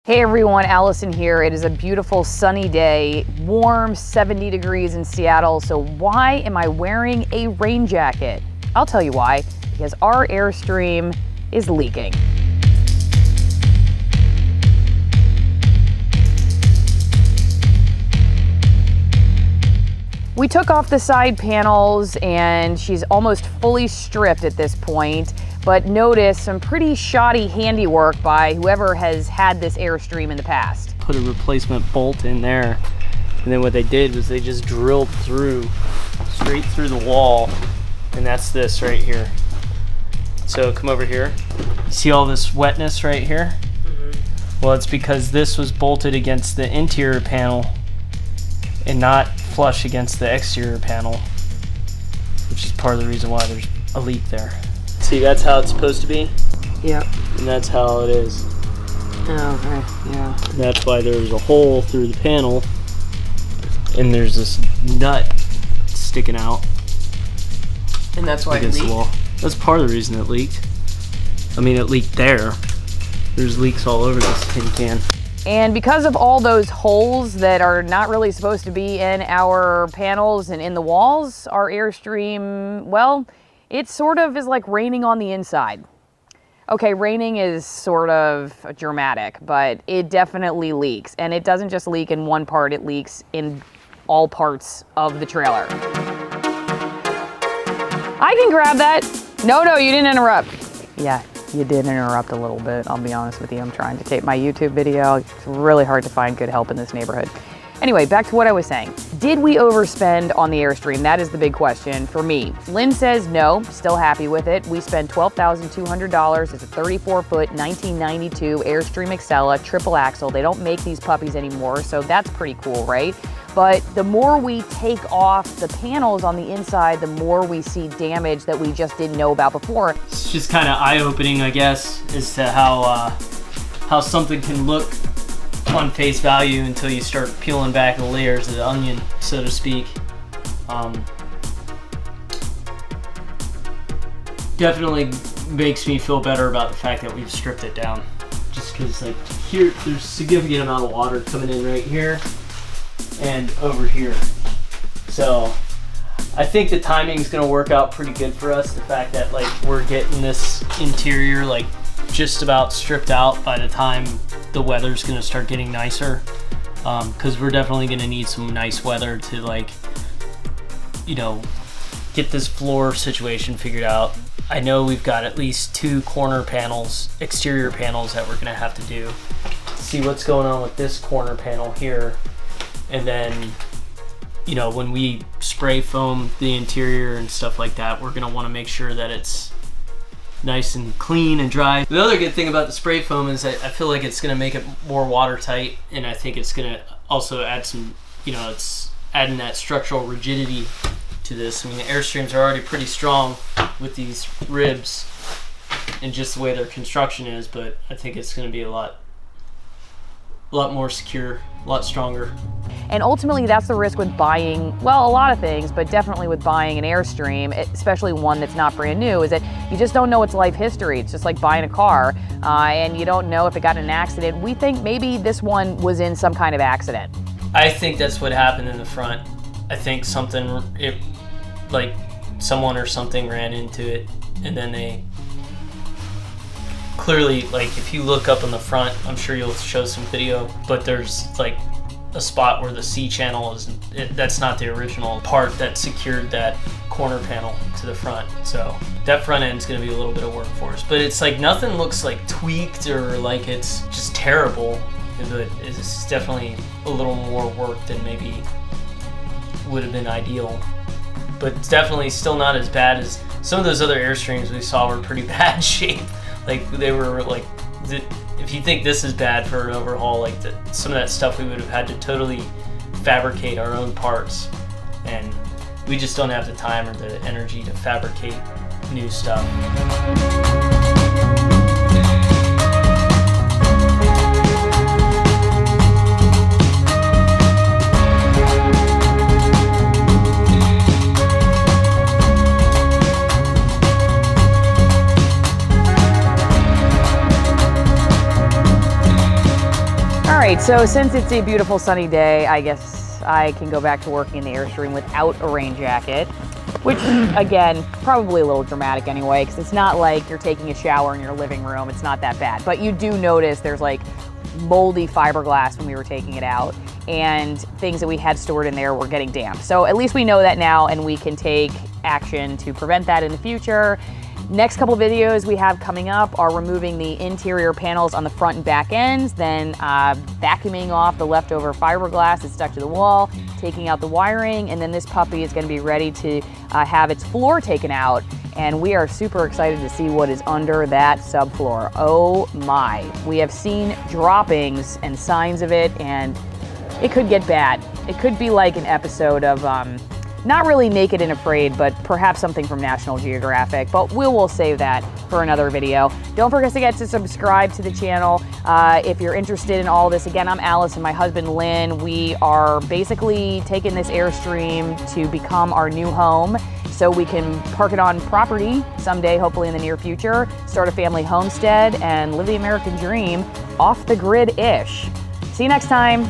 Hey everyone, Allison here. It is a beautiful sunny day, warm 70 degrees in Seattle. So why am I wearing a rain jacket? I'll tell you why, because our Airstream is leaking. We took off the side panels and she's almost fully stripped at this point, but notice some pretty shoddy handiwork by whoever has had this Airstream in the past. Put a replacement bolt in there, and then what they did was they just drilled straight through the wall, and that's this right here. So come over here. See all this wetness right here? Mm-hmm. Well, it's because this was bolted against the interior panel and not flush against the exterior panel, which is part of the reason why there's a leak there. See, that's how it's supposed to be? Yep. And that's how it is. Oh, okay, yeah. And that's why there's a hole through the panel, and there's this nut sticking out. And that's why it leaked? That's part of the reason it leaked. I mean, it leaked there. There's leaks all over this tin can. And because of all those holes that are not really supposed to be in our panels and in the walls, our Airstream, well, it sort of is like raining on the inside. Okay, raining is sort of dramatic, but it definitely leaks. And it doesn't just leak in one part, it leaks in all parts of the trailer. I can grab that. No, you didn't interrupt. Yeah, you did interrupt a little bit, I'll be honest with you. I'm trying to tape my YouTube video. It's really hard to find good help in this neighborhood. Anyway, back to what I was saying. Did we overspend on the Airstream? That is the big question for me. Lynn says no, still happy with it. We spent $12,200. It's a 34-foot 1992 Airstream Excella triple axle. They don't make these puppies anymore, so that's pretty cool, right? But the more we take off the panels on the inside, the more we see damage that we just didn't know about before. It's just kind of eye-opening, I guess, as to how something can look on face value until you start peeling back the layers of the onion, so to speak. Definitely makes me feel better about the fact that we've stripped it down. Just because, like, here, there's a significant amount of water coming in right here and over here. So I think the timing is going to work out pretty good for us. The fact that, like, we're getting this interior, like, just about stripped out by the time the weather's going to start getting nicer, because we're definitely going to need some nice weather to, like, you know, get this floor situation figured out. I know we've got at least 2 corner panels, exterior panels, that we're going to have to do. See what's going on with this corner panel here, and then, you know, when we spray foam the interior and stuff like that, we're going to want to make sure that it's nice and clean and dry. The other good thing about the spray foam is that I feel like it's going to make it more watertight, and I think it's going to also add some, you know, it's adding that structural rigidity to this. I mean, the Airstreams are already pretty strong with these ribs and just the way their construction is, but I think it's going to be a lot more secure, a lot stronger. And ultimately, that's the risk with buying, well, a lot of things, but definitely with buying an Airstream, especially one that's not brand new, is that you just don't know its life history. It's just like buying a car, and you don't know if it got in an accident. We think maybe this one was in some kind of accident. I think that's what happened in the front. I think like someone or something ran into it, and then they clearly, like, if you look up on the front, I'm sure you'll show some video, but there's like a spot where the C channel is, that's not the original part that secured that corner panel to the front. So that front end is going to be a little bit of work for us, but it's like nothing looks like tweaked or like it's just terrible, but it's definitely a little more work than maybe would have been ideal, but it's definitely still not as bad as some of those other Airstreams we saw. Were pretty bad shape. Like, they were like, if you think this is bad for an overhaul, like some of that stuff we would have had to totally fabricate our own parts, and we just don't have the time or the energy to fabricate new stuff. right, so since it's a beautiful sunny day, I guess I can go back to working in the Airstream without a rain jacket, which again, probably a little dramatic anyway, because it's not like you're taking a shower in your living room. It's not that bad, but you do notice there's like moldy fiberglass when we were taking it out, and things that we had stored in there were getting damp. So at least we know that now, and we can take action to prevent that in the future. Next couple videos we have coming up are removing the interior panels on the front and back ends, then vacuuming off the leftover fiberglass that's stuck to the wall, taking out the wiring, and then this puppy is going to be ready to have its floor taken out. And we are super excited to see what is under that subfloor. Oh my. We have seen droppings and signs of it, and it could get bad. It could be like an episode of not really Naked and Afraid, but perhaps something from National Geographic, but we will save that for another video. Don't forget to subscribe to the channel if you're interested in all this. Again, I'm Alice and my husband Lynn. We are basically taking this Airstream to become our new home so we can park it on property someday, hopefully in the near future, start a family homestead and live the American dream off the grid-ish. See you next time.